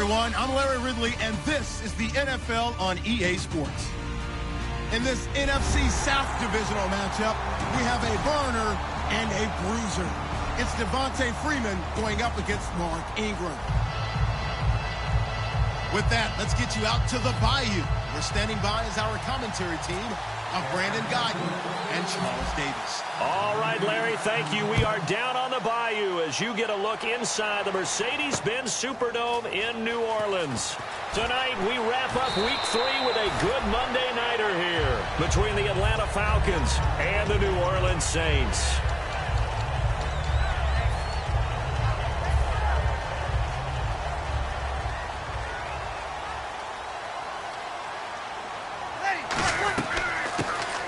everyone. I'm Larry Ridley, and this is the NFL on EA Sports. In this NFC South divisional matchup, we have a burner and a bruiser. It's Devontae Freeman going up against Mark Ingram. With that, let's get you out to the Bayou. We're standing by as our commentary team of Brandon Guyton and Charles Davis. All right, Larry, thank you. We are down on the Bayou as you get a look inside the Mercedes-Benz Superdome in New Orleans. Tonight, we wrap up Week 3 with a good Monday nighter here between the Atlanta Falcons and the New Orleans Saints.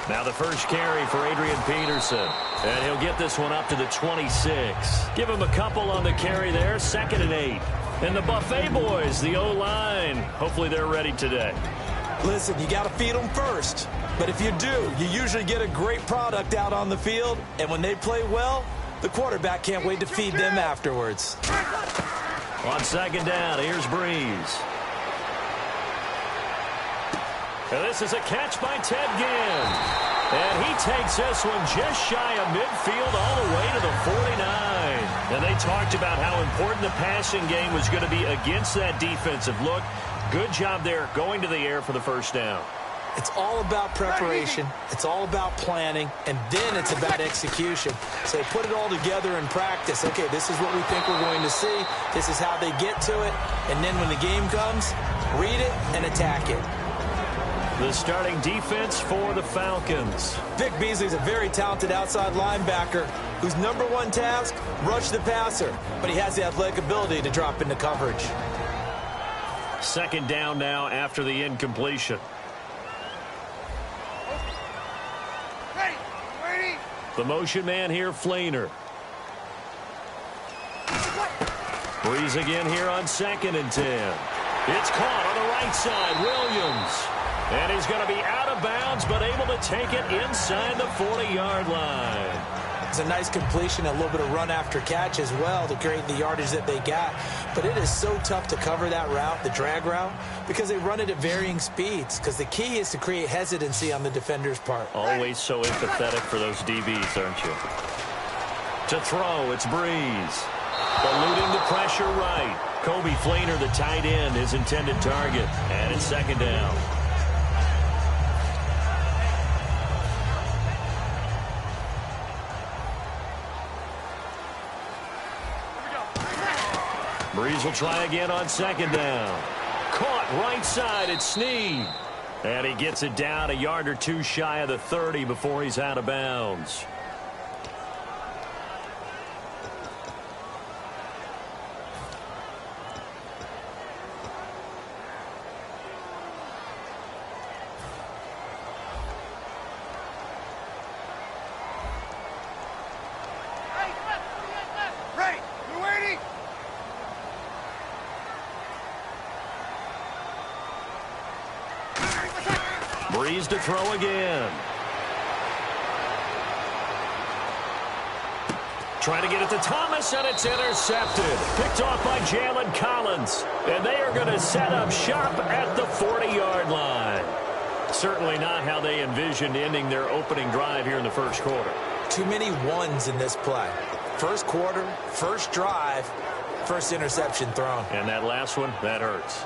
Now the first carry for Adrian Peterson. And he'll get this one up to the 26. Give him a couple on the carry there. 2nd and 8. And the Buffet boys, the O-line. Hopefully they're ready today. Listen, you got to feed them first. But if you do, you usually get a great product out on the field. And when they play well, the quarterback can't wait to feed them afterwards. On 2nd down, here's Breeze. And this is a catch by Ted Ginn. And he takes this one just shy of midfield all the way to the 49. And they talked about how important the passing game was going to be against that defensive look. Good job there going to the air for the first down. It's all about preparation. It's all about planning. And then it's about execution. So they put it all together in practice. Okay, this is what we think we're going to see. This is how they get to it. And then when the game comes, read it and attack it. The starting defense for the Falcons. Vic Beasley's a very talented outside linebacker whose #1 task, rush the passer. But he has the athletic ability to drop into coverage. 2nd down now after the incompletion. The motion man here, Flainer. Breeze again here on 2nd and 10. It's caught on the right side, Williams. And he's going to be out of bounds, but able to take it inside the 40-yard line. It's a nice completion, a little bit of run after catch as well to create the yardage that they got. But it is so tough to cover that route, the drag route, because they run it at varying speeds. Because the key is to create hesitancy on the defender's part. Always so empathetic for those DBs, aren't you? To throw, it's Breeze. Eluding the pressure right. Kobe Flainer, the tight end, his intended target. And it's 2nd down. Breeze will try again on 2nd down. Caught right side at Snead. And he gets it down a yard or two shy of the 30 before he's out of bounds. Breeze to throw again. Trying to get it to Thomas, and it's intercepted. Picked off by Jalen Collins. And they are going to set up shop at the 40-yard line. Certainly not how they envisioned ending their opening drive here in the first quarter. Too many ones in this play. First quarter, first drive, first interception thrown. And that last one, that hurts.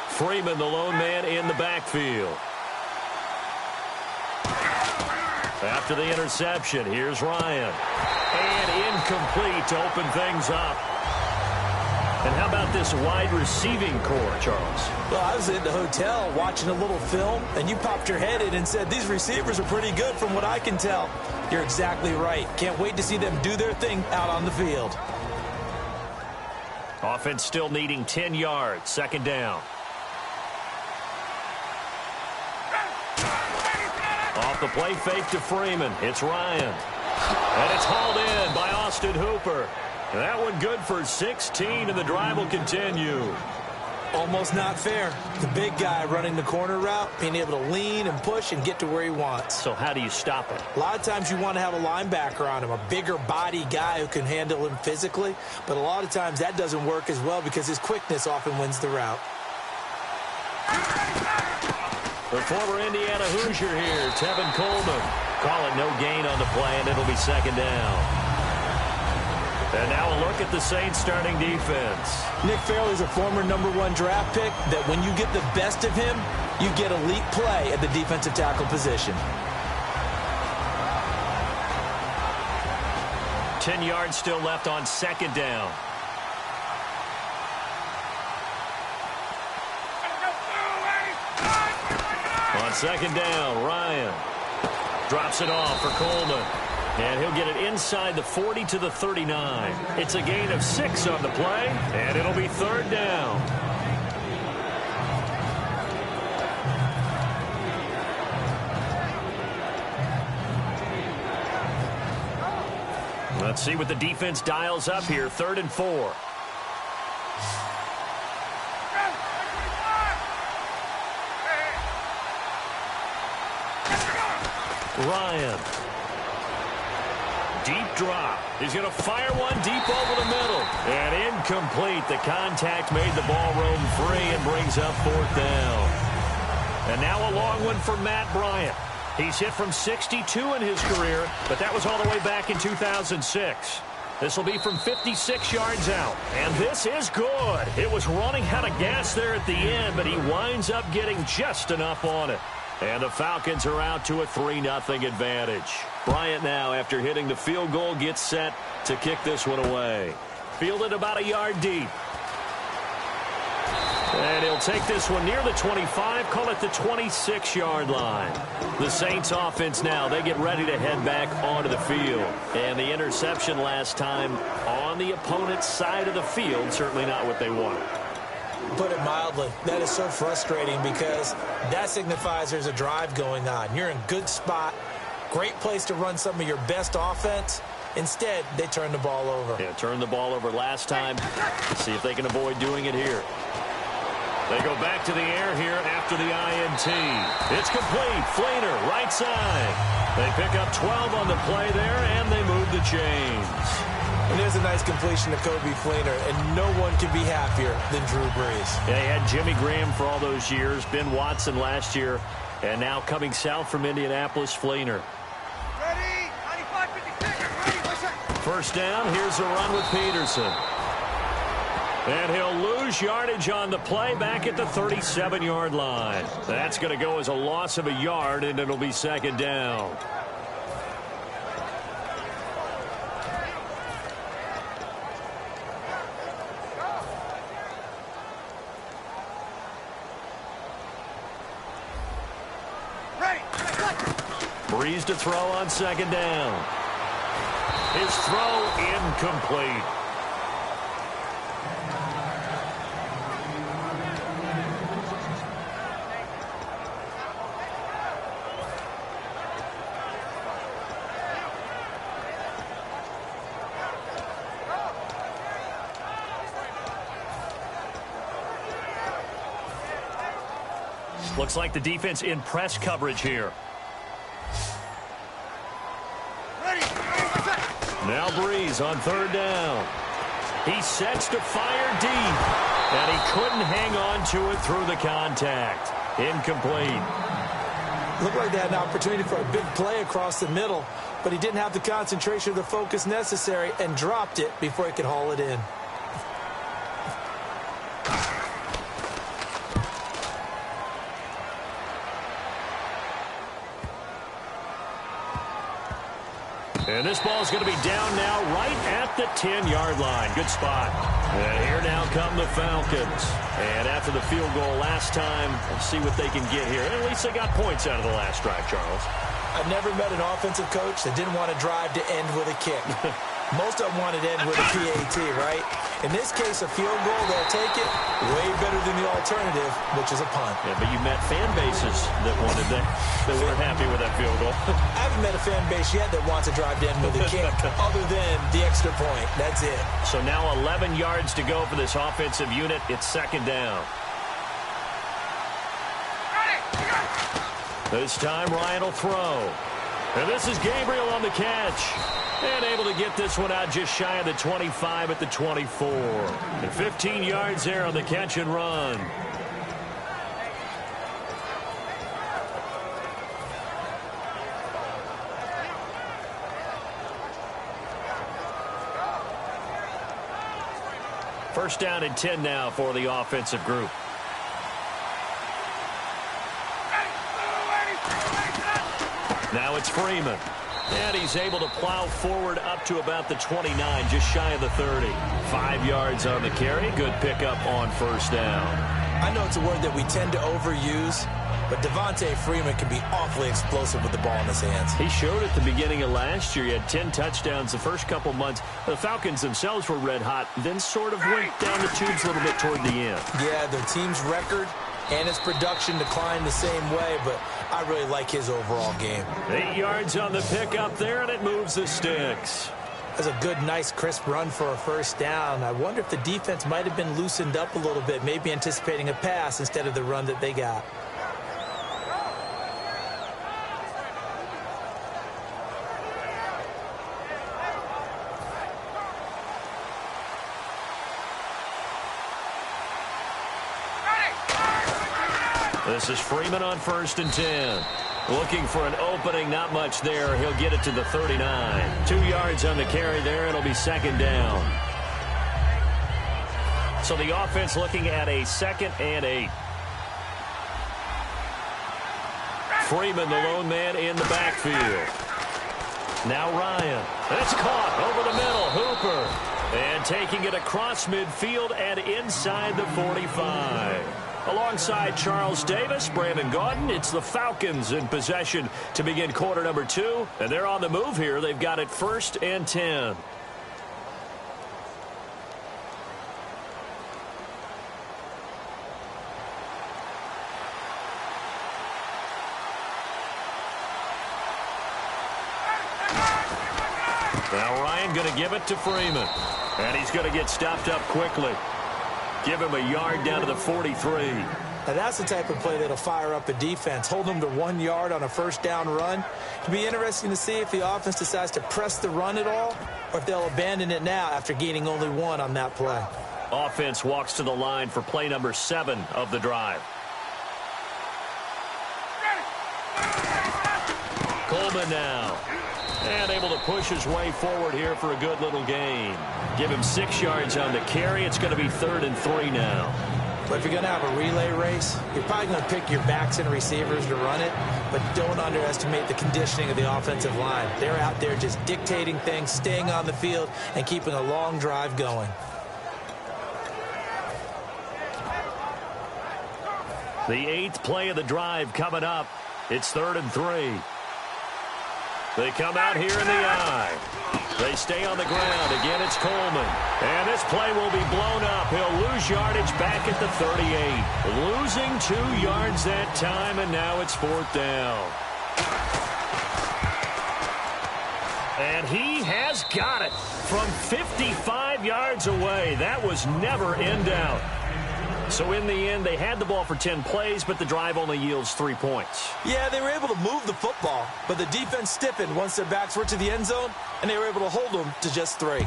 Freeman, the lone man in the backfield. After the interception, here's Ryan. And incomplete to open things up. And how about this wide receiving core, Charles? Well, I was in the hotel watching a little film, and you popped your head in and said, these receivers are pretty good from what I can tell. You're exactly right. Can't wait to see them do their thing out on the field. Offense still needing 10 yards. 2nd down. Off the play fake to Freeman. It's Ryan. And it's hauled in by Austin Hooper. That one good for 16, and the drive will continue. Almost not fair. The big guy running the corner route, being able to lean and push and get to where he wants. So how do you stop it? A lot of times you want to have a linebacker on him, a bigger body guy who can handle him physically. But a lot of times that doesn't work as well because his quickness often wins the route. The former Indiana Hoosier here, Tevin Coleman. Call it no gain on the play, and it'll be second down. And now a look at the Saints starting defense. Nick Fairley's a former #1 draft pick that when you get the best of him, you get elite play at the defensive tackle position. 10 yards still left on second down. On second down, Ryan drops it off for Coleman. And he'll get it inside the 40 to the 39. It's a gain of 6 on the play, and it'll be third down. Let's see what the defense dials up here. 3rd and 4. Ryan. Deep drop. He's going to fire one deep over the middle. And incomplete. The contact made the ball roam free and brings up 4th down. And now a long one for Matt Bryant. He's hit from 62 in his career, but that was all the way back in 2006. This will be from 56 yards out. And this is good. It was running out of gas there at the end, but he winds up getting just enough on it. And the Falcons are out to a 3-0 advantage. Bryant now, after hitting the field goal, gets set to kick this one away. Fielded about a yard deep. And he'll take this one near the 25, call it the 26-yard line. The Saints offense now, they get ready to head back onto the field. And the interception last time on the opponent's side of the field, certainly not what they wanted. Put it mildly, that is so frustrating because that signifies there's a drive going on. You're in a good spot, great place to run some of your best offense. Instead, they turn the ball over. Yeah, turned the ball over last time. See if they can avoid doing it here. They go back to the air here after the INT. It's complete. Fleener, right side. They pick up 12 on the play there, and they move the chains. And there's a nice completion to Kobe Fleener, and no one can be happier than Drew Brees. Yeah, he had Jimmy Graham for all those years, Ben Watson last year, and now coming south from Indianapolis, Fleener. Ready? 95-56. Ready? What's that? First down, here's a run with Peterson. And he'll lose yardage on the play back at the 37-yard line. That's going to go as a loss of a yard, and it'll be second down. Breeze to throw on second down. His throw incomplete. Looks like the defense in press coverage here. Now Breeze on third down. He sets to fire deep, and he couldn't hang on to it through the contact. Incomplete. Looked like they had an opportunity for a big play across the middle, but he didn't have the concentration or the focus necessary and dropped it before he could haul it in. And this ball's going to be down now right at the 10-yard line. Good spot. And here now come the Falcons. And after the field goal last time, let's see what they can get here. At least they got points out of the last drive, Charles. I've never met an offensive coach that didn't want to drive to end with a kick. Most of them wanted to end with a PAT, right? In this case, a field goal, they'll take it way better than the alternative, which is a punt. Yeah, but you met fan bases that wanted that weren't happy with that field goal. I haven't met a fan base yet that wants to drive to end with a kick other than the extra point. That's it. So now 11 yards to go for this offensive unit. It's second down. This time Ryan will throw. And this is Gabriel on the catch. And able to get this one out just shy of the 25 at the 24. And 15 yards there on the catch and run. First down and 10 now for the offensive group. Now it's Freeman. And he's able to plow forward up to about the 29, just shy of the 30. 5 yards on the carry. Good pickup on first down. I know it's a word that we tend to overuse, but Devontae Freeman can be awfully explosive with the ball in his hands. He showed at the beginning of last year. He had 10 touchdowns the first couple months. The Falcons themselves were red hot, then sort of went down the tubes a little bit toward the end. Yeah, their team's record and his production declined the same way, but I really like his overall game. 8 yards on the pickup there, and it moves the sticks. That's a good, nice, crisp run for a first down. I wonder if the defense might have been loosened up a little bit, maybe anticipating a pass instead of the run that they got. This is Freeman on first and 10. Looking for an opening, not much there. He'll get it to the 39. 2 yards on the carry there. It'll be second down. So the offense looking at a 2nd and 8. Freeman, the lone man in the backfield. Now Ryan. It's caught over the middle. Hooper. And taking it across midfield and inside the 45. Alongside Charles Davis, Brandon Gaudin, it's the Falcons in possession to begin quarter number 2. And they're on the move here. They've got it 1st and 10. Now Ryan going to give it to Freeman. And he's going to get stopped up quickly. Give him a yard down to the 43. Now that's the type of play that'll fire up a defense. Hold them to 1 yard on a first down run. It'll be interesting to see if the offense decides to press the run at all or if they'll abandon it now after gaining only 1 on that play. Offense walks to the line for play number 7 of the drive. Coleman now. And able to push his way forward here for a good little gain. Give him 6 yards on the carry. It's going to be 3rd and 3 now. But if you're going to have a relay race, you're probably going to pick your backs and receivers to run it, but don't underestimate the conditioning of the offensive line. They're out there just dictating things, staying on the field, and keeping a long drive going. The 8th play of the drive coming up. It's 3rd and 3. They come out here in the eye. They stay on the ground. Again, it's Coleman. And this play will be blown up. He'll lose yardage back at the 38. Losing 2 yards that time, and now it's 4th down. And he has got it from 55 yards away. That was never in doubt. So in the end, they had the ball for 10 plays, but the drive only yields 3 points. Yeah, they were able to move the football, but the defense stiffened once their backs were to the end zone, and they were able to hold them to just 3.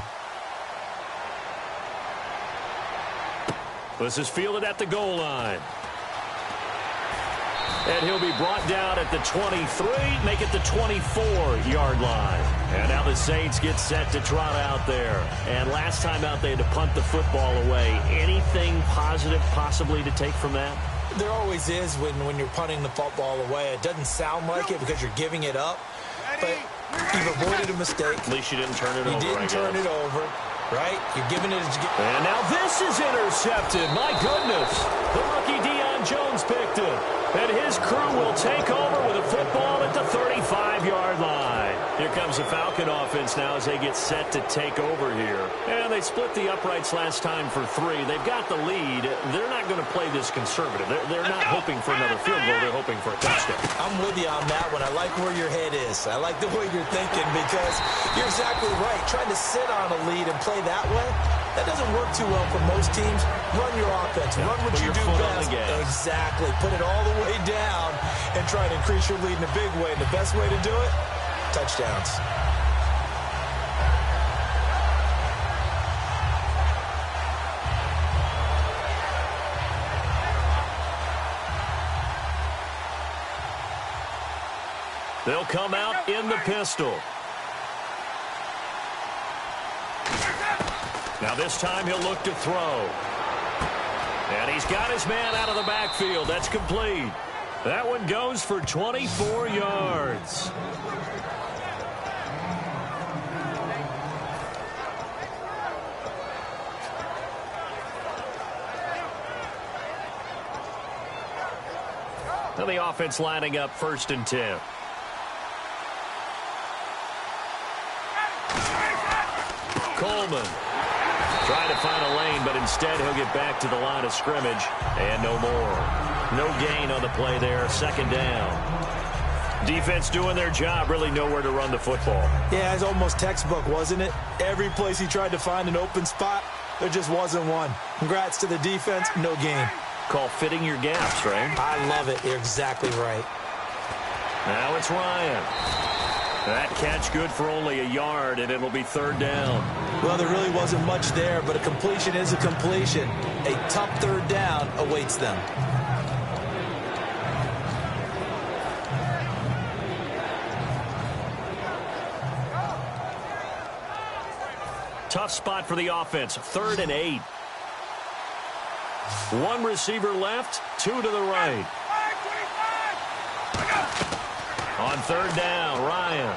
This is fielded at the goal line. And he'll be brought down at the 23, make it the 24-yard line. And now the Saints get set to trot out there. And last time out, they had to punt the football away. Anything positive possibly to take from that? There always is when you're punting the football away. It doesn't sound like it because you're giving it up, but you've avoided a mistake. At least you didn't turn it over. You didn't turn it over, right? You're giving it. And now this is intercepted. My goodness. The rookie Deion Jones picked it. And his crew will take over with a football at the 35-yard line. Here comes the Falcon offense now as they get set to take over here. And they split the uprights last time for 3. They've got the lead. They're not going to play this conservative. They're not hoping for another field goal. They're hoping for a touchdown. I'm with you on that one. I like where your head is. I like the way you're thinking because you're exactly right. Trying to sit on a lead and play that way, That doesn't work too well for most teams. Run your offense. Run what you do best. Exactly. Put it all the way down and try to increase your lead in a big way. And the best way to do it, touchdowns. They'll come out in the pistol. Now this time he'll look to throw. And he's got his man out of the backfield. That's complete. That one goes for 24 yards. Now the offense lining up 1st and 10. Coleman trying to find a lane, but instead he'll get back to the line of scrimmage, and no more. No gain on the play there, 2nd down. Defense doing their job, really nowhere to run the football. Yeah, it's almost textbook, wasn't it? Every place he tried to find an open spot, there just wasn't one. Congrats to the defense, no gain. Call fitting your gaps, right? I love it. You're exactly right. Now it's Ryan. That catch good for only a yard, and it'll be 3rd down. Well, there really wasn't much there, but a completion is a completion. A tough 3rd down awaits them. Tough spot for the offense, 3rd and 8. One receiver left, 2 to the right. On 3rd down, Ryan.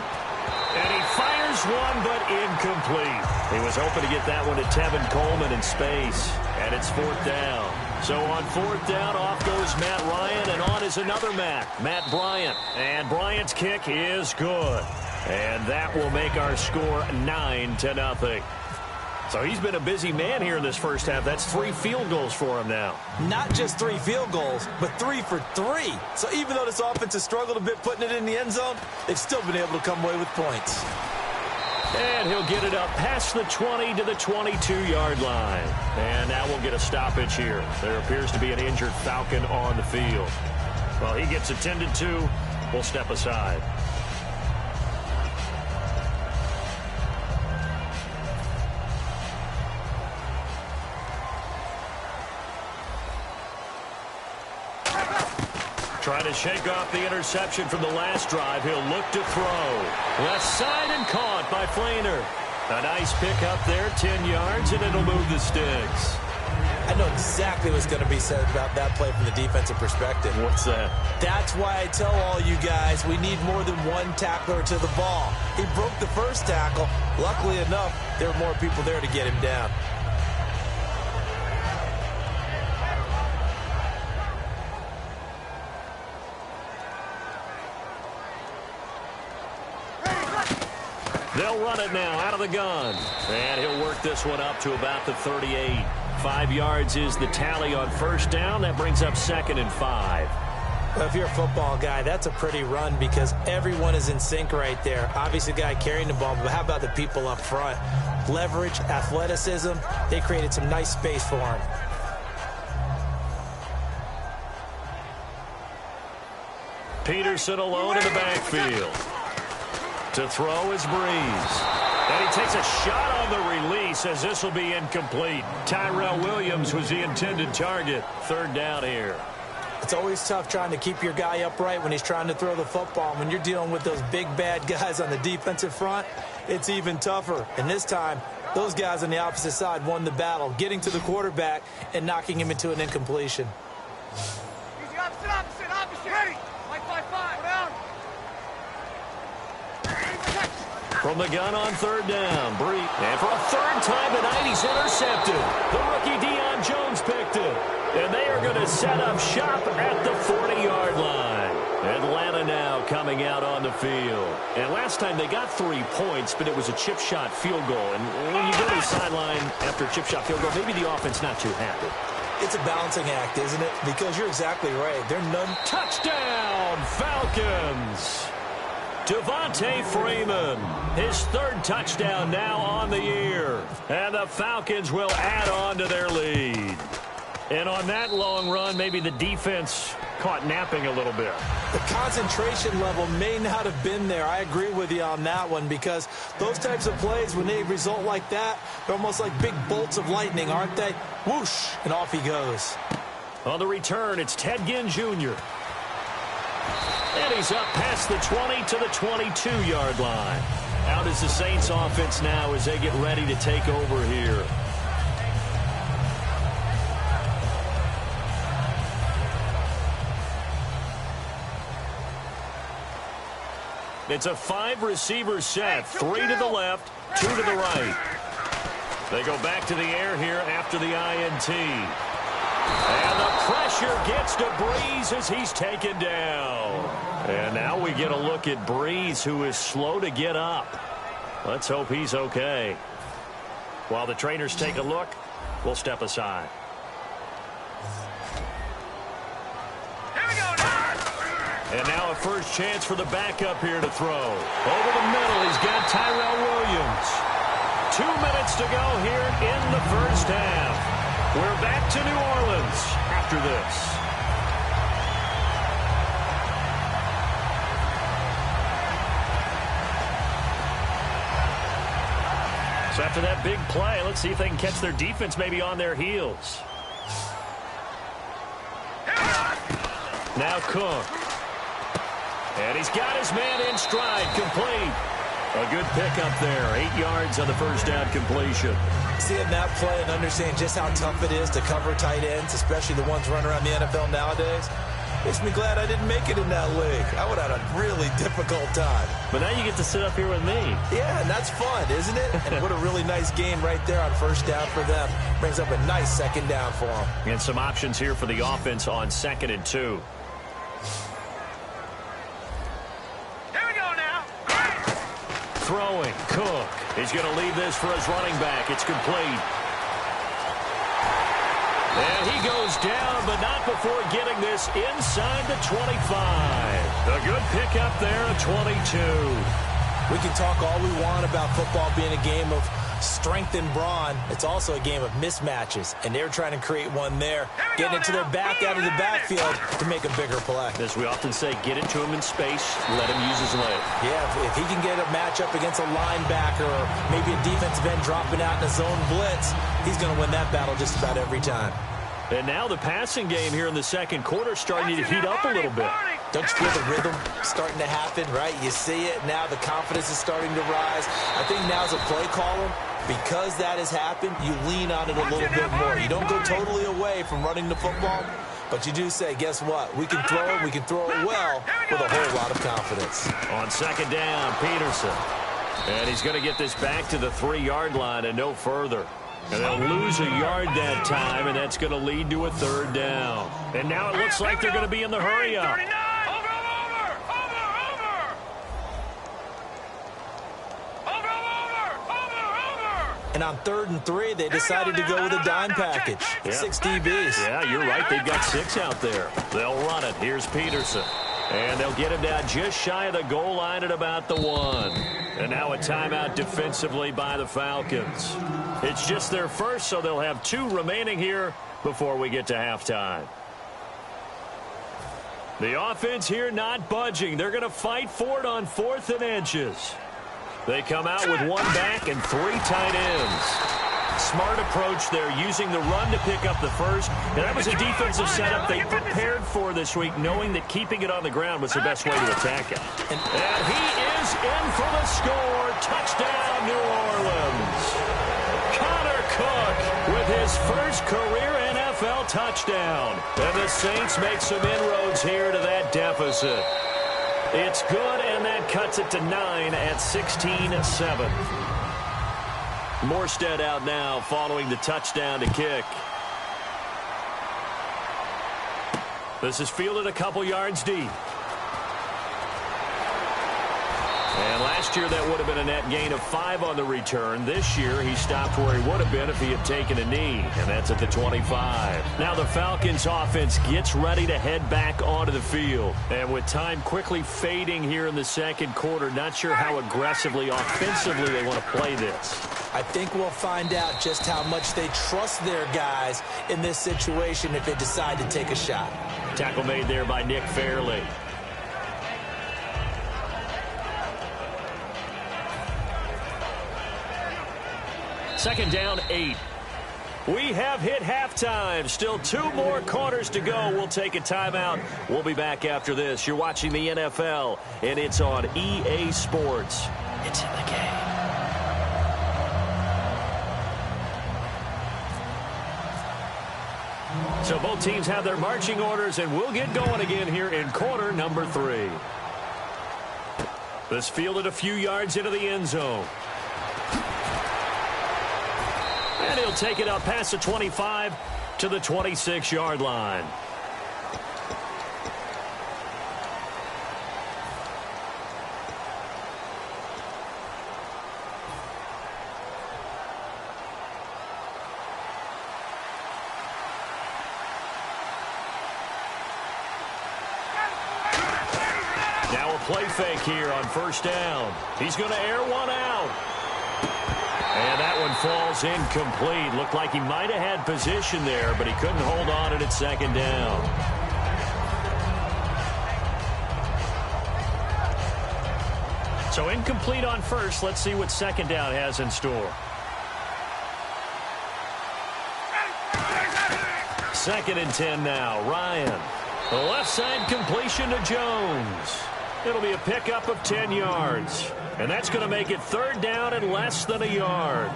And he fires one, but incomplete. He was hoping to get that one to Tevin Coleman in space. And it's 4th down. So on 4th down, off goes Matt Ryan, and on is another Matt Bryant. And Bryant's kick is good. And that will make our score 9-0. So he's been a busy man here in this first half. That's 3 field goals for him now. Not just 3 field goals, but 3 for 3. So even though this offense has struggled a bit putting it in the end zone, they've still been able to come away with points. And he'll get it up past the 20 to the 22-yard line. And now we'll get a stoppage here. There appears to be an injured Falcon on the field. Well, he gets attended to. We'll step aside. Trying to shake off the interception from the last drive. He'll look to throw. Left side and caught by Flainer. A nice pick up there, 10 yards, and it'll move the sticks. I know exactly what's going to be said about that play from the defensive perspective. What's that? That's why I tell all you guys we need more than one tackler to the ball. He broke the first tackle. Luckily enough, there were more people there to get him down. They'll run it now out of the gun. And he'll work this one up to about the 38. 5 yards is the tally on 1st down. That brings up 2nd and 5. Well, if you're a football guy, that's a pretty run because everyone is in sync right there. Obviously, the guy carrying the ball, but how about the people up front? Leverage, athleticism, they created some nice space for him. Peterson alone in the backfield. To throw is Breeze. And he takes a shot on the release as this will be incomplete. Tyrell Williams was the intended target. 3rd down here. It's always tough trying to keep your guy upright when he's trying to throw the football. When you're dealing with those big, bad guys on the defensive front, it's even tougher. And this time, those guys on the opposite side won the battle, getting to the quarterback and knocking him into an incompletion. Easy, opposite. Ready. 5-5-5. Down. From the gun on 3rd down, Breeze. And for a 3rd time tonight, he's intercepted. The rookie Deion Jones picked it. And they are going to set up shop at the 40-yard line. Atlanta now coming out on the field. And last time they got 3 points, but it was a chip shot field goal. And when you go to the sideline after a chip shot field goal, maybe the offense not too happy. It's a balancing act, isn't it? Because you're exactly right. They're none. Touchdown, Falcons. Devontae Freeman, his third touchdown now on the year. And the Falcons will add on to their lead. And on that long run, maybe the defense caught napping a little bit. The concentration level may not have been there. I agree with you on that one, because those types of plays, when they result like that, they're almost like big bolts of lightning, aren't they? Whoosh, and off he goes. On the return, it's Ted Ginn Jr. And he's up past the 20 to the 22-yard line. Out is the Saints offense now as they get ready to take over here. It's a 5-receiver set, 3 to the left, 2 to the right. They go back to the air here after the INT. And the pressure gets to Breeze as he's taken down. And now we get a look at Breeze, who is slow to get up. Let's hope he's okay. While the trainers take a look, we'll step aside. And now a first chance for the backup here to throw. Over the middle, he's got Tyrell Williams. 2 minutes to go here in the first half. We're back to New Orleans after this. So after that big play, let's see if they can catch their defense maybe on their heels. Now Cook. And he's got his man in stride, complete. A good pickup there, 8 yards on the first down completion. Seeing that play and understanding just how tough it is to cover tight ends, especially the ones running around the NFL nowadays, makes me glad I didn't make it in that league. I would have had a really difficult time. But now you get to sit up here with me. Yeah, and that's fun, isn't it? And what a really nice game right there on first down for them. Brings up a nice second down for them. And some options here for the offense on 2nd and 2. Throwing, Cook. He's going to leave this for his running back. It's complete. And he goes down, but not before getting this inside the 25. A good pickup there at 22. We can talk all we want about football being a game of strength and brawn. It's also a game of mismatches, and they're trying to create one there, getting it to their back out of the backfield to make a bigger play. As we often say, get it to him in space, let him use his leg. Yeah, if he can get a matchup against a linebacker or maybe a defensive end dropping out in a zone blitz, he's going to win that battle just about every time. And now the passing game here in the second quarter starting to heat up a little bit. Don't you feel the rhythm starting to happen, right? You see it now. The confidence is starting to rise. I think now as a play caller, because that has happened, you lean on it a little bit more. You don't go totally away from running the football, but you do say, guess what? We can throw it. We can throw it well with a whole lot of confidence. On 2nd down, Peterson. And he's going to get this back to the 3-yard line and no further. And they'll lose a yard that time, and that's going to lead to a 3rd down. And now it looks like they're going to be in the hurry-up. And on 3rd and 3, they decided to go with a dime package. Yeah. 6 DBs. Yeah, you're right. They've got 6 out there. They'll run it. Here's Peterson. And they'll get him down just shy of the goal line at about the 1. And now a timeout defensively by the Falcons. It's just their first, so they'll have 2 remaining here before we get to halftime. The offense here not budging. They're going to fight for it on 4th and inches. They come out with 1 back and 3 tight ends. Smart approach there, using the run to pick up the first. And that was a defensive setup they prepared for this week, knowing that keeping it on the ground was the best way to attack it. And he is in for the score. Touchdown, New Orleans. Connor Cook with his first career NFL touchdown. And the Saints make some inroads here to that deficit. It's good, and that cuts it to 9 at 16-7. Morstead out now following the touchdown to kick. This is fielded a couple yards deep. And last year, that would have been a net gain of 5 on the return. This year, he stopped where he would have been if he had taken a knee, and that's at the 25. Now the Falcons offense gets ready to head back onto the field. And with time quickly fading here in the second quarter, not sure how aggressively, offensively they want to play this. I think we'll find out just how much they trust their guys in this situation if they decide to take a shot. Tackle made there by Nick Fairley. Second down, 8. We have hit halftime. Still 2 more quarters to go. We'll take a timeout. We'll be back after this. You're watching the NFL, and it's on EA Sports. It's in the game. So both teams have their marching orders, and we'll get going again here in quarter number 3. This fielded a few yards into the end zone. And he'll take it up past the 25 to the 26-yard line. Now a play fake here on first down. He's going to air one out. And that one falls incomplete. Looked like he might have had position there, but he couldn't hold on at second down. So incomplete on first. Let's see what second down has in store. Second and 10 now. Ryan. The left side completion to Jones. It'll be a pickup of 10 yards. And that's going to make it third down and less than a yard.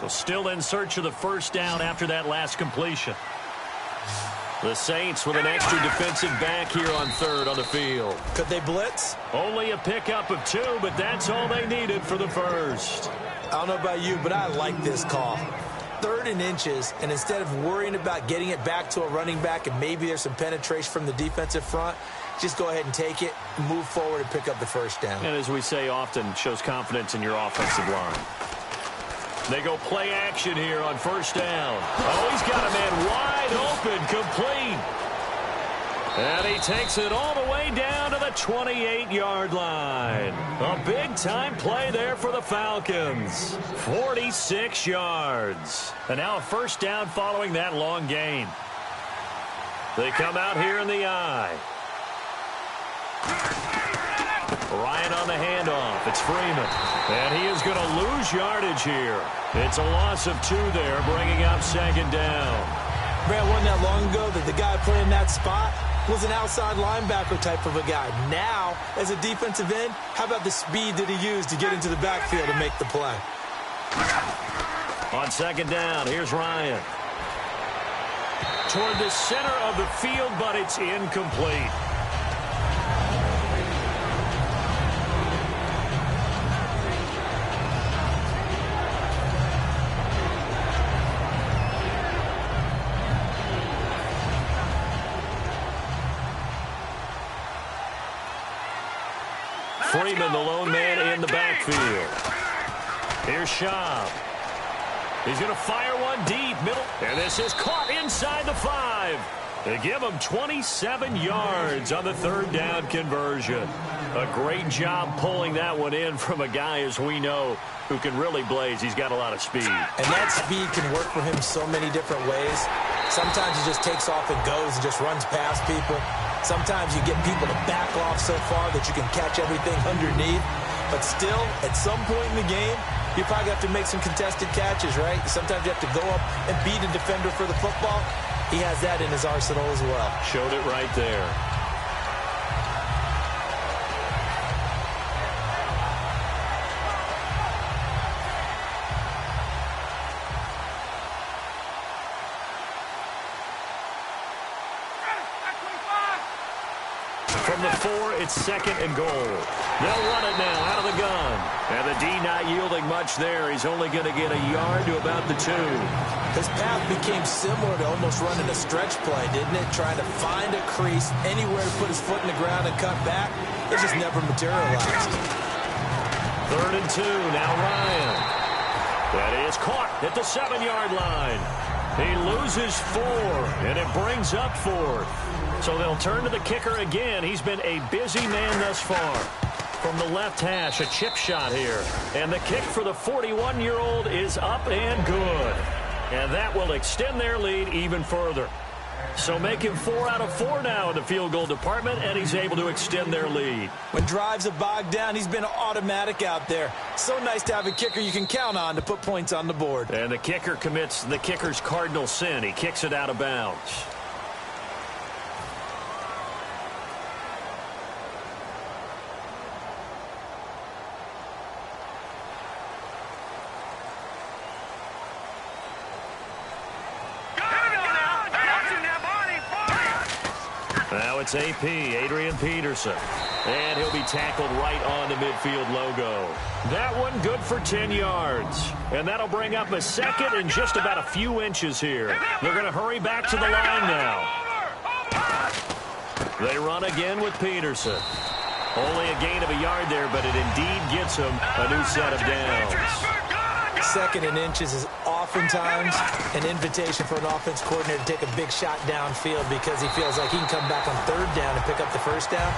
So still in search of the first down after that last completion. The Saints with an extra defensive back here on third on the field. Could they blitz? Only a pickup of 2, but that's all they needed for the first. I don't know about you, but I like this call. 3rd and inches, and instead of worrying about getting it back to a running back and maybe there's some penetration from the defensive front, just go ahead and take it, move forward, and pick up the first down. And as we say often, shows confidence in your offensive line. They go play action here on first down. Oh, he's got a man wide open, complete. And he takes it all the way down to the 28-yard line. A big-time play there for the Falcons. 46 yards. And now a first down following that long gain. They come out here in the eye. Ryan on the handoff. It's Freeman. And he is going to lose yardage here. It's a loss of 2 there, bringing up second down. Man, wasn't that long ago that the guy playing that spot was an outside linebacker type of a guy. Now, as a defensive end, how about the speed that he used to get into the backfield and make the play? On second down, here's Ryan. Toward the center of the field, but it's incomplete. Freeman, the lone man in the backfield. Here's Schaub. He's going to fire one deep, middle. And this is caught inside the 5. They give him 27 yards on the third down conversion. A great job pulling that one in from a guy, as we know, who can really blaze. He's got a lot of speed. And that speed can work for him so many different ways. Sometimes he just takes off and goes and just runs past people. Sometimes you get people to back off so far that you can catch everything underneath. But still, at some point in the game, you probably have to make some contested catches, right? Sometimes you have to go up and beat a defender for the football. He has that in his arsenal as well. Showed it right there. From the 4, it's 2nd and goal. They'll run it now out of the gun. And the D not yielding much there. He's only going to get a yard to about the 2. His path became similar to almost running a stretch play, didn't it? Trying to find a crease, anywhere to put his foot in the ground and cut back. It just never materialized. 3rd and 2, now Ryan. That is caught at the 7-yard line. He loses 4, and it brings up 4th. So they'll turn to the kicker again. He's been a busy man thus far. From the left hash, a chip shot here. And the kick for the 41-year-old is up and good. And that will extend their lead even further. So make him 4 out of 4 now in the field goal department, and he's able to extend their lead. When drives are bogged down, he's been automatic out there. So nice to have a kicker you can count on to put points on the board. And the kicker commits the kicker's cardinal sin. He kicks it out of bounds. Now it's AP, Adrian Peterson. And he'll be tackled right on the midfield logo. That one good for 10 yards. And that'll bring up a 2nd and just about a few inches here. They're going to hurry back to the line now. They run again with Peterson. Only a gain of a yard there, but it indeed gets him a new set of downs. 2nd and inches is oftentimes an invitation for an offense coordinator to take a big shot downfield because he feels like he can come back on 3rd down and pick up the 1st down.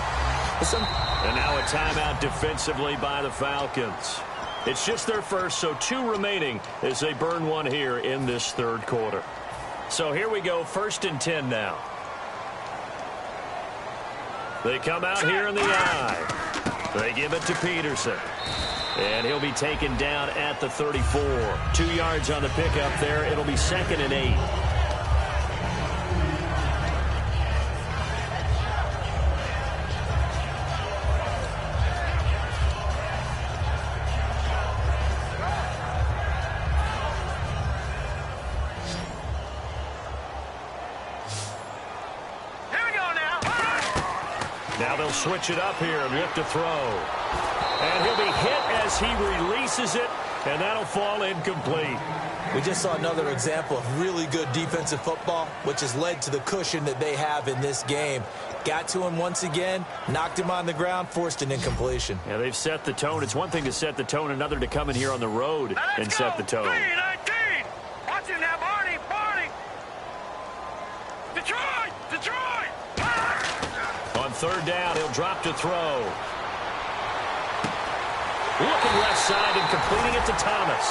And now a timeout defensively by the Falcons. It's just their first, so 2 remaining as they burn one here in this 3rd quarter. So here we go, 1st and 10 now. They come out here in the I. They give it to Peterson. And he'll be taken down at the 34. 2 yards on the pickup there. It'll be 2nd and 8. Now they'll switch it up here and look to throw. And he'll be hit as he releases it, and that'll fall incomplete. We just saw another example of really good defensive football, which has led to the cushion that they have in this game. Got to him once again, knocked him on the ground, forced an incompletion. Yeah, they've set the tone. It's one thing to set the tone, another to come in here on the road and set the tone. 3-19. Watch it now, Barney. Detroit! On 3rd down, he'll drop to throw. Looking left side and completing it to Thomas.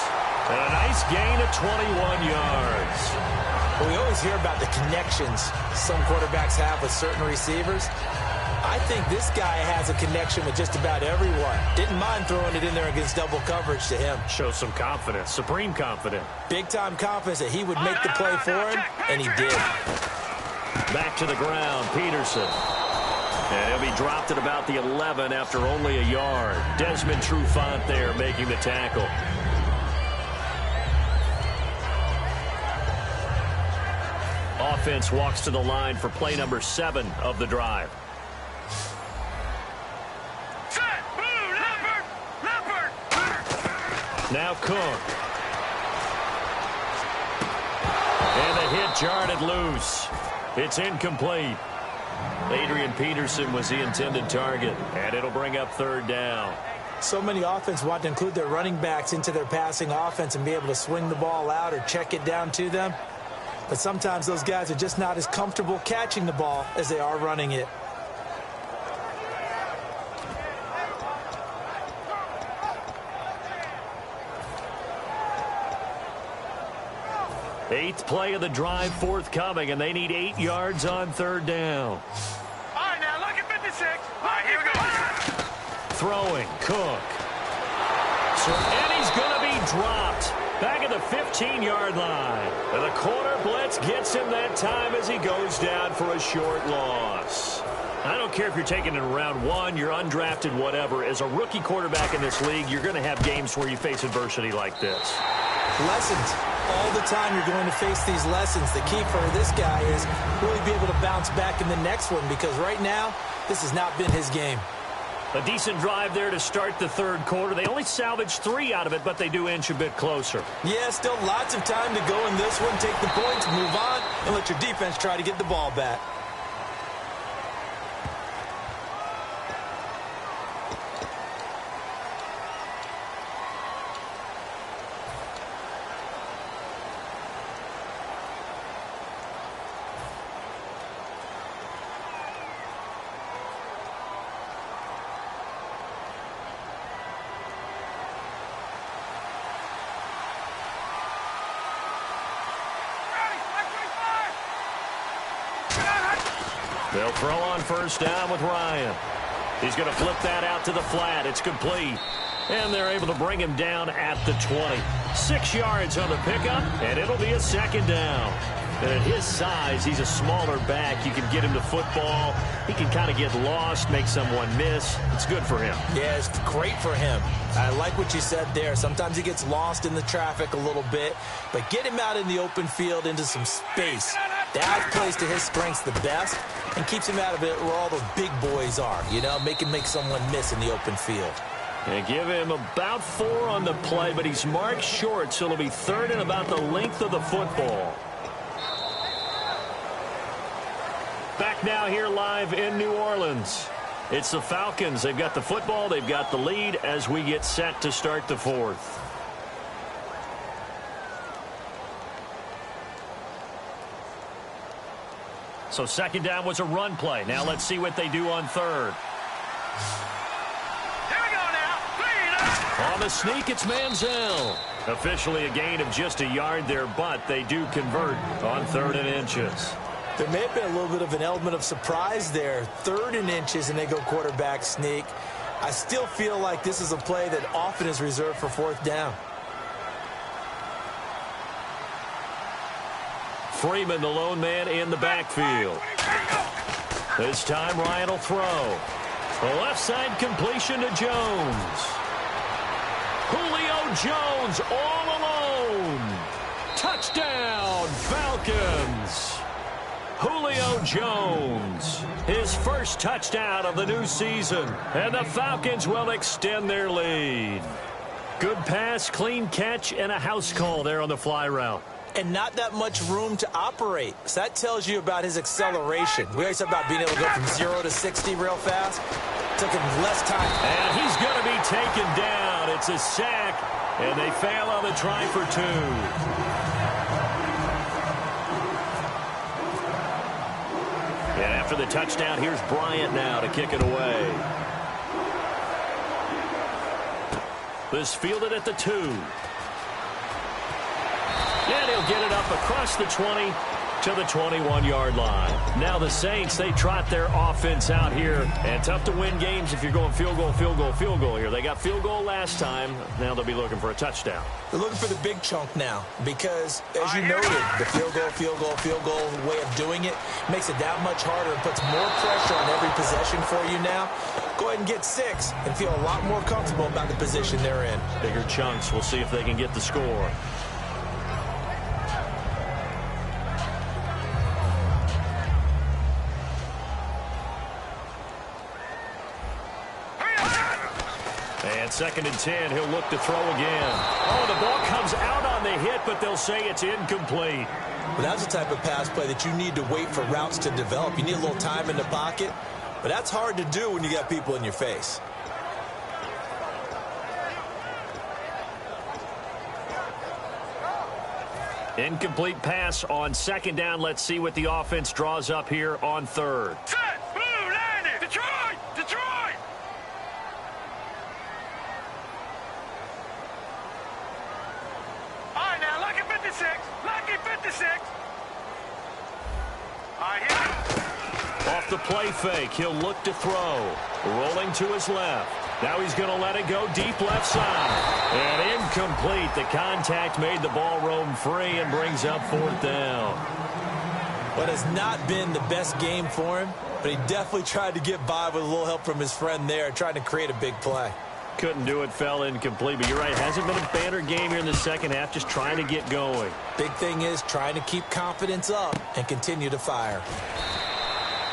And a nice gain of 21 yards. Well, we always hear about the connections some quarterbacks have with certain receivers. I think this guy has a connection with just about everyone. Didn't mind throwing it in there against double coverage to him. Shows some confidence, supreme confidence. Big-time confidence that he would make the play for him, and he did. Back to the ground, Peterson. And he'll be dropped at about the 11 after only a yard. Desmond Trufant there making the tackle. Offense walks to the line for play number 7 of the drive. Now Cook. And the hit jarred it loose. It's incomplete. Adrian Peterson was the intended target, and it'll bring up 3rd down. So many offenses want to include their running backs into their passing offense and be able to swing the ball out or check it down to them. But sometimes those guys are just not as comfortable catching the ball as they are running it. Eighth play of the drive forthcoming, and they need 8 yards on 3rd down. All right, now look at 56. All right, here we go. Throwing, Cook. And he's going to be dropped back at the 15-yard line. And the corner blitz gets him that time as he goes down for a short loss. I don't care if you're taking it in round 1, you're undrafted, whatever. As a rookie quarterback in this league, you're going to have games where you face adversity like this. Lessons. All the time you're going to face these lessons. The key for this guy is really be able to bounce back in the next one, because right now This has not been his game. A decent drive there to start the third quarter. They only salvaged 3 out of it, but they do inch a bit closer. Yeah, still lots of time to go in this one. Take the points, move on, and let your defense try to get the ball back. They'll throw on first down with Ryan. He's going to flip that out to the flat. It's complete. And they're able to bring him down at the 20. 6 yards on the pickup, and it'll be a second down. And at his size, he's a smaller back. You can get him to football. He can kind of get lost, make someone miss. It's good for him. Yeah, it's great for him. I like what you said there. Sometimes he gets lost in the traffic a little bit, but get him out in the open field into some space. That plays to his strengths the best and keeps him out of it where all the big boys are. You know, make him make someone miss in the open field. And give him about 4 on the play, but he's marked short, so it'll be third and about the length of the football. Back now here live in New Orleans. It's the Falcons. They've got the football. They've got the lead as we get set to start the fourth. So second down was a run play. Now let's see what they do on third. Here we go now. Clean up. On the sneak, it's Manziel. Officially a gain of just a yard there, but they do convert on 3rd and inches. There may have been a little bit of an element of surprise there. 3rd and inches, and they go quarterback sneak. I still feel like this is a play that often is reserved for 4th down. Freeman, the lone man in the backfield. This time, Ryan will throw. A left side completion to Jones. Julio Jones all alone. Touchdown, Falcons. Julio Jones, his first touchdown of the new season, and the Falcons will extend their lead. Good pass, clean catch, and a house call there on the fly route. And not that much room to operate. So that tells you about his acceleration. We always talk about being able to go from 0 to 60 real fast. Took him less time. And he's going to be taken down. It's a sack, and they fail on the try for 2. And after the touchdown, here's Bryant now to kick it away. This fielded at the 2. And he'll get it up across the 20 to the 21-yard line. Now the Saints, they trot their offense out here. And tough to win games if you're going field goal, field goal, field goal here. They got field goal last time. Now they'll be looking for a touchdown. They're looking for the big chunk now because, as you noted, the field goal, field goal, field goal way of doing it makes it that much harder and puts more pressure on every possession for you now. Go ahead and get 6 and feel a lot more comfortable about the position they're in. Bigger chunks. We'll see if they can get the score. And 2nd and 10, he'll look to throw again. Oh, the ball comes out on the hit, but they'll say it's incomplete. But that's the type of pass play that you need to wait for routes to develop. You need a little time in the pocket, but that's hard to do when you got people in your face. Incomplete pass on 2nd down. Let's see what the offense draws up here on 3rd. Set. Blue landed. Detroit. Detroit. All right, now, lucky 56. Lucky 56. All right, here. Off the play fake, he'll look to throw. Rolling to his left. Now he's going to let it go deep left side. And incomplete. The contact made the ball roam free and brings up 4th down. But it's not been the best game for him, but he definitely tried to get by with a little help from his friend there, trying to create a big play. Couldn't do it, fell incomplete. But you're right, hasn't been a banner game here in the second half, just trying to get going. Big thing is trying to keep confidence up and continue to fire.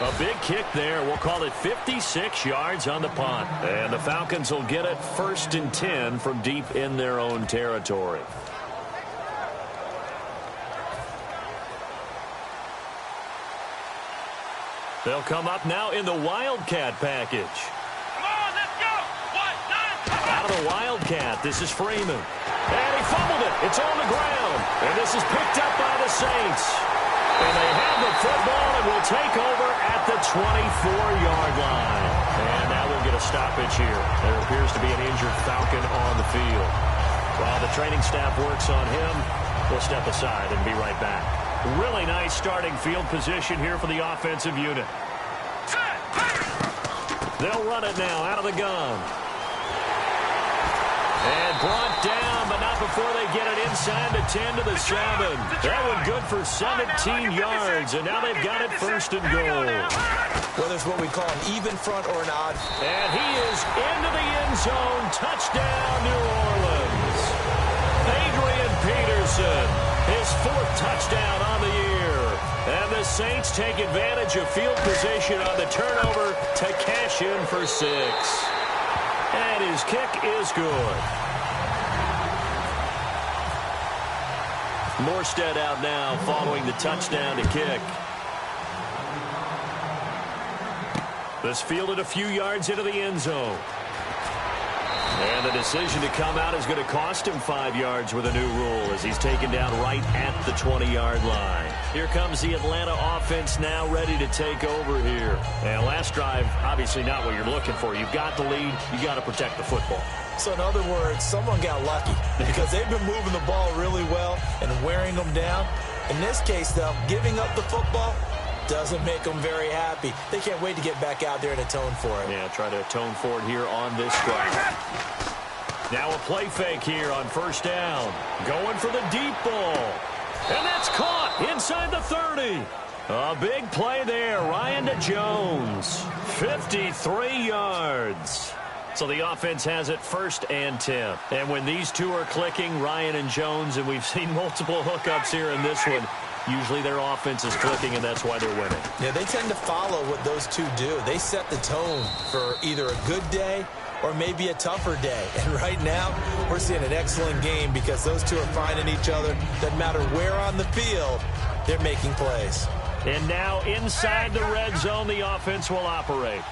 A big kick there. We'll call it 56 yards on the punt. And the Falcons will get it 1st and 10 from deep in their own territory. They'll come up now in the Wildcat package. Come on, let's go. 1, 9, Out of the Wildcat, this is Freeman. And he fumbled it. It's on the ground. And this is picked up by the Saints. And they have the football and will take over at the 24-yard line. And now we'll get a stoppage here. There appears to be an injured Falcon on the field. While the training staff works on him, we'll step aside and be right back. Really nice starting field position here for the offensive unit. They'll run it now out of the gun. And brought down, but not before they get it inside the 10 to the 7. That one good for 17 yards, and now they've got it 1st and goal. Whether it's what we call an even front or an odd. And he is into the end zone. Touchdown, New Orleans. Adrian Peterson, his 4th touchdown on the year. And the Saints take advantage of field position on the turnover to cash in for 6. And his kick is good. Morstead out now following the touchdown to kick. This fielded a few yards into the end zone. And the decision to come out is going to cost him 5 yards with a new rule as he's taken down right at the 20-yard line. Here comes the Atlanta offense now ready to take over here. And last drive, obviously not what you're looking for. You've got the lead. You got to protect the football. So in other words, someone got lucky because they've been moving the ball really well and wearing them down. In this case, though, giving up the football doesn't make them very happy. They can't wait to get back out there and atone for it. Yeah, try to atone for it here on this drive. Now a play fake here on 1st down. Going for the deep ball. And that's caught inside the 30. A big play there. Ryan to Jones. 53 yards. So the offense has it 1st and 10. And when these two are clicking, Ryan and Jones, and we've seen multiple hookups here in this one, usually their offense is clicking, and that's why they're winning. Yeah, they tend to follow what those two do. They set the tone for either a good day or maybe a tougher day. And right now, we're seeing an excellent game because those two are finding each other. Doesn't matter where on the field, they're making plays. And now inside the red zone, the offense will operate.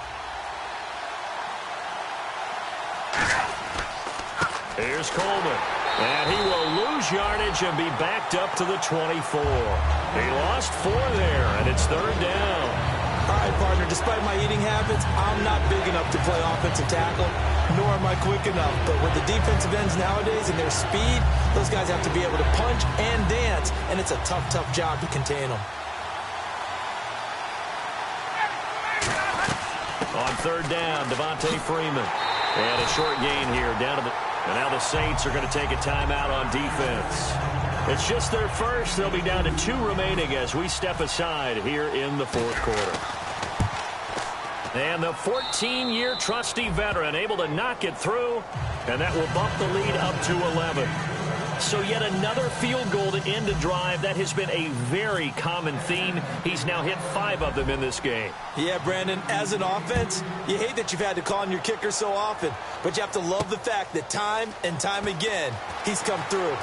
Here's Coleman. And he will lose yardage and be backed up to the 24. He lost 4 there, and it's 3rd down. All right, partner, despite my eating habits, I'm not big enough to play offensive tackle, nor am I quick enough. But with the defensive ends nowadays and their speed, those guys have to be able to punch and dance, and it's a tough, tough job to contain them. On 3rd down, Devontae Freeman. And a short gain here down to the... And now the Saints are going to take a timeout on defense. It's just their first. They'll be down to 2 remaining as we step aside here in the 4th quarter. And the 14-year trusty veteran able to knock it through, and that will bump the lead up to 11. So yet another field goal to end a drive. That has been a very common theme. He's now hit 5 of them in this game. Yeah, Brandon, as an offense, you hate that you've had to call on your kicker so often, but you have to love the fact that time and time again, he's come through.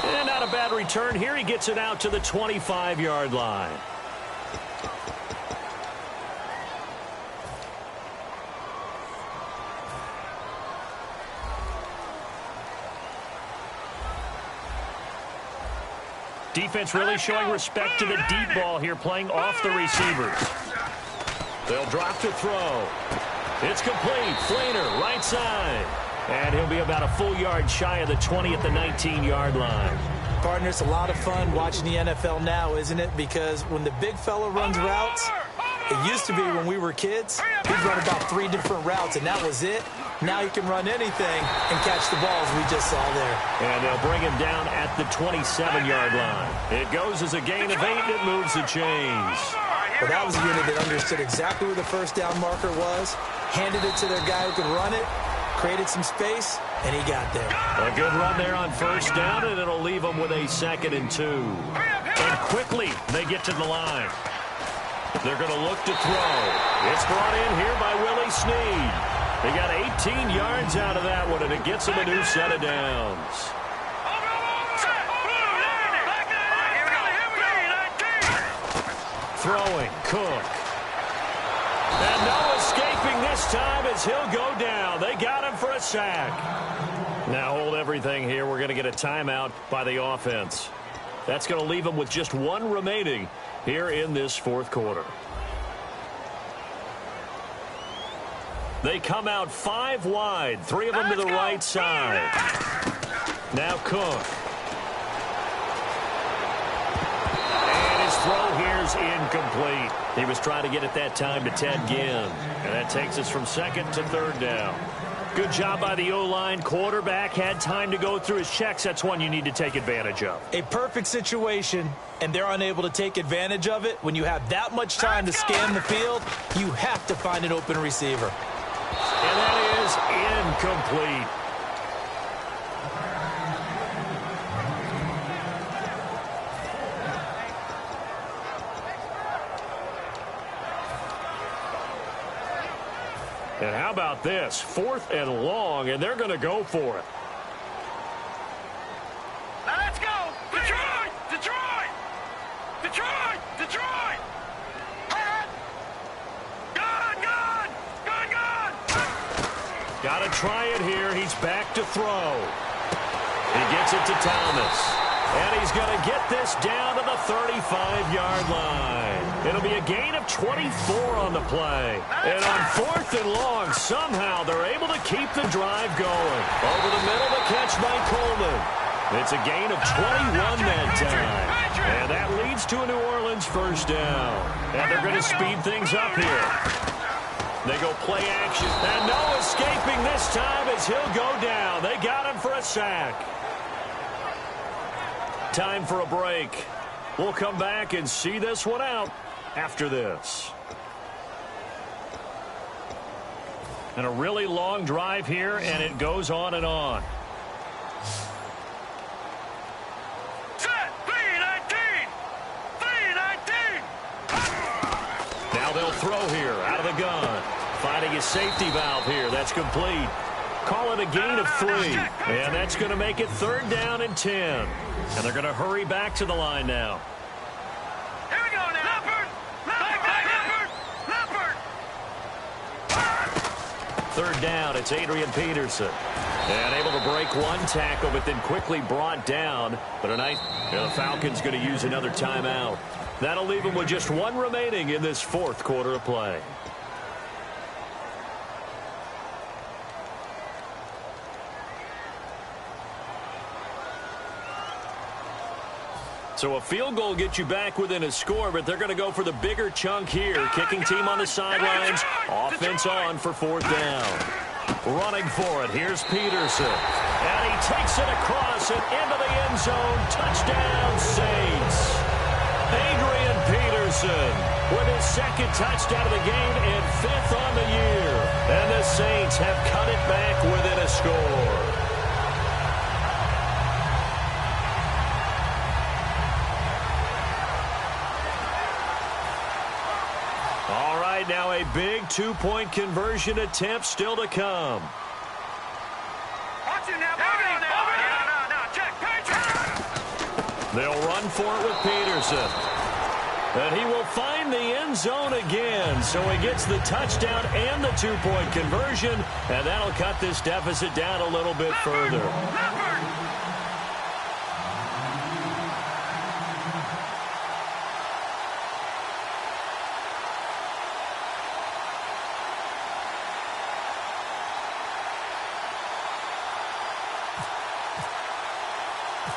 And not a bad return here. He gets it out to the 25-yard line. Defense really showing respect to the deep ball here, playing off the receivers. They'll drop to throw. It's complete. Flainer, right side. And he'll be about a full yard shy of the 20 at the 19-yard line. Partner, it's a lot of fun watching the NFL now, isn't it? Because when the big fella runs routes, it used to be when we were kids, he'd run about 3 different routes, and that was it. Now he can run anything and catch the balls we just saw there. And they'll bring him down at the 27-yard line. It goes as a gain of 8, and it moves the chains. Well, that was a unit that understood exactly where the 1st down marker was, handed it to their guy who could run it, created some space, and he got there. A good run there on 1st down, and it'll leave them with a 2nd and 2. And quickly they get to the line. They're going to look to throw. It's brought in here by Willie Snead. They got 18 yards out of that one, and it gets them a new set of downs. Throwing, Cook. And no escaping this time as he'll go down. They got him for a sack. Now hold everything here. We're going to get a timeout by the offense. That's going to leave them with just one remaining here in this fourth quarter. They come out 5 wide, 3 of them to the right side. Now Cook. And his throw here's incomplete. He was trying to get it that time to Ted Ginn. And that takes us from second to third down. Good job by the O-line. Quarterback had time to go through his checks. That's one you need to take advantage of. A perfect situation, and they're unable to take advantage of it. When you have that much time to scan the field, you have to find an open receiver. And that is incomplete. And how about this? 4th and long, and they're going to go for it. Let's go! Detroit! Detroit! Detroit! Detroit! Good! Good! Good! Good! Got to try it here. He's back to throw. He gets it to Thomas. And he's going to get this down to the 35-yard line. It'll be a gain of 24 on the play. And on 4th and long, somehow they're able to keep the drive going. Over the middle, the catch by Coleman. It's a gain of 21 that time. And that leads to a New Orleans first down. And they're going to speed things up here. They go play action. And no escaping this time as he'll go down. They got him for a sack. Time for a break. We'll come back and see this one out after this. And a really long drive here, and it goes on and on. Set! 3-19! 3-19! Now they'll throw here out of the gun. Finding his safety valve here. That's complete. Call it a gain of 3. And that's going to make it 3rd down and 10. And they're going to hurry back to the line now. Here we go now. Leopard! Leopard! Leopard! 3rd down, it's Adrian Peterson. And able to break one tackle, but then quickly brought down. But tonight, the Falcons going to use another timeout. That'll leave them with just one remaining in this 4th quarter of play. So a field goal gets you back within a score, but they're going to go for the bigger chunk here. Kicking team on the sidelines. Offense on for 4th down. Running for it. Here's Peterson. And he takes it across and into the end zone. Touchdown, Saints. Adrian Peterson with his 2nd touchdown of the game and 5th on the year. And the Saints have cut it back within a score. Now a big 2-point conversion attempt still to come. Watch it now, no, check. They'll run for it with Peterson. And he will find the end zone again. So he gets the touchdown and the 2-point conversion. And that'll cut this deficit down a little bit further.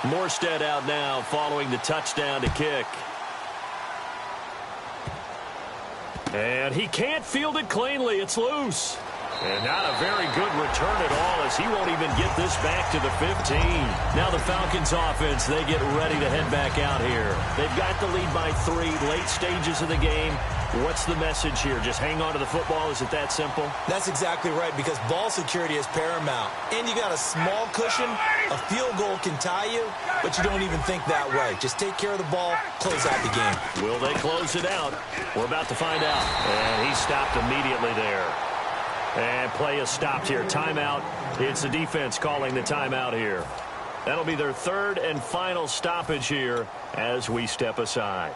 Morstead out now following the touchdown to kick. And he can't field it cleanly. It's loose. And not a very good return at all as he won't even get this back to the 15. Now the Falcons offense, they get ready to head back out here. They've got the lead by 3, late stages of the game. What's the message here? Just hang on to the football? Is it that simple? That's exactly right, because ball security is paramount. And you got a small cushion A field goal can tie you, but you don't even think that way. Just take care of the ball, close out the game. Will they close it out? We're about to find out. And he stopped immediately there. And play is stopped here. Timeout. It's the defense calling the timeout here. That'll be their third and final stoppage here as we step aside.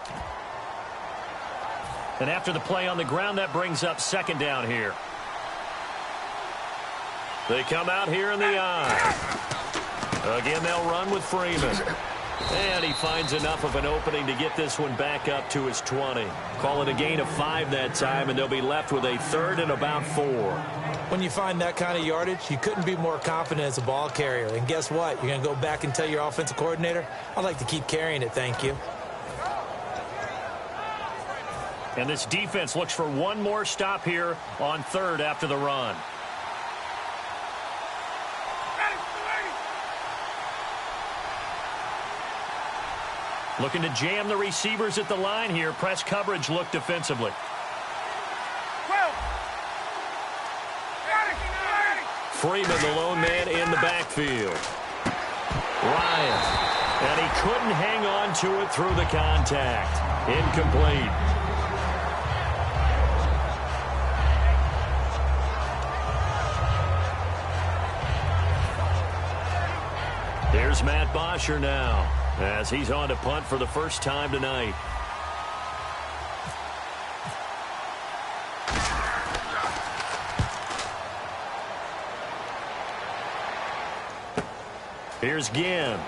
And after the play on the ground, that brings up second down here. They come out here in the eye. Again, they'll run with Freeman. And he finds enough of an opening to get this one back up to his 20. Call it a gain of 5 that time, and they'll be left with a third and about 4. When you find that kind of yardage, you couldn't be more confident as a ball carrier. And guess what? You're going to go back and tell your offensive coordinator, I'd like to keep carrying it, thank you. And this defense looks for one more stop here on third after the run. Looking to jam the receivers at the line here. Press coverage look defensively. Freeman, the lone man in the backfield. Ryan. And he couldn't hang on to it through the contact. Incomplete. Here's Matt Bosher now, as he's on to punt for the first time tonight. Here's Ginn.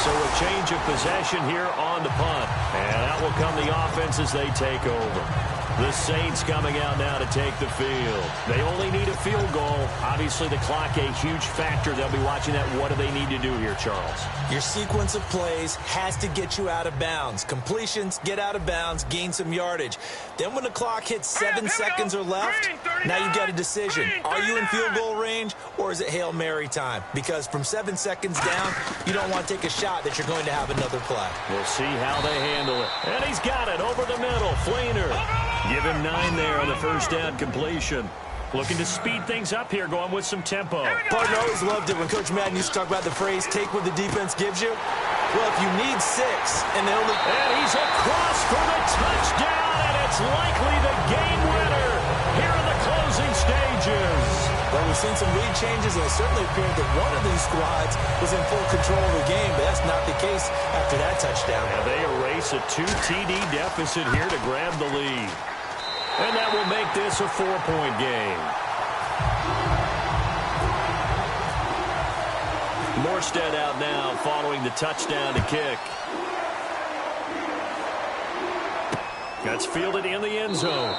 So a change of possession here on the punt. And out will come the offense as they take over. The Saints coming out now to take the field. They only need a field goal. Obviously, the clock a huge factor. They'll be watching that. What do they need to do here, Charles? Your sequence of plays has to get you out of bounds. Completions, get out of bounds, gain some yardage. Then when the clock hits 7 seconds or left, now you've got a decision. Are you in field goal range, or is it Hail Mary time? Because from 7 seconds down, you don't want to take a shot that you're going to have another play. We'll see how they handle it. And he's got it over the middle. Fleener. Give him 9 there on the first down completion. Looking to speed things up here, going with some tempo. Partner, always loved it when Coach Madden used to talk about the phrase, take what the defense gives you. Well, if you need 6, and they only... And he's across for the touchdown, and it's likely the game winner here in the closing stages. Well, we've seen some lead changes, and it certainly appeared that one of these squads was in full control of the game, but that's not the case after that touchdown. And they erase a 2 TD deficit here to grab the lead. And that will make this a 4-point game. Morstead out now following the touchdown to kick. That's fielded in the end zone.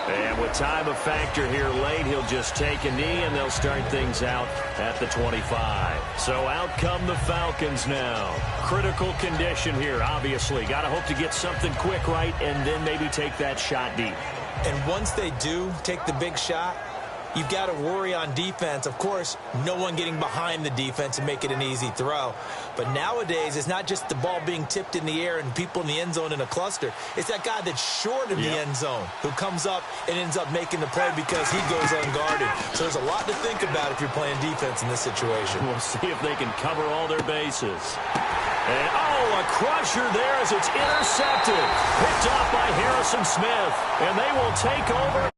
And with time of factor here late, he'll just take a knee, and they'll start things out at the 25. So out come the Falcons now. Critical condition here, obviously. Got to hope to get something quick right and then maybe take that shot deep. And once they do take the big shot, you've got to worry on defense. Of course, no one getting behind the defense and make it an easy throw. But nowadays, it's not just the ball being tipped in the air and people in the end zone in a cluster. It's that guy that's short of the end zone who comes up and ends up making the play because he goes unguarded. So there's a lot to think about if you're playing defense in this situation. We'll see if they can cover all their bases. And, a crusher there as it's intercepted. Picked off by Harrison Smith. And they will take over.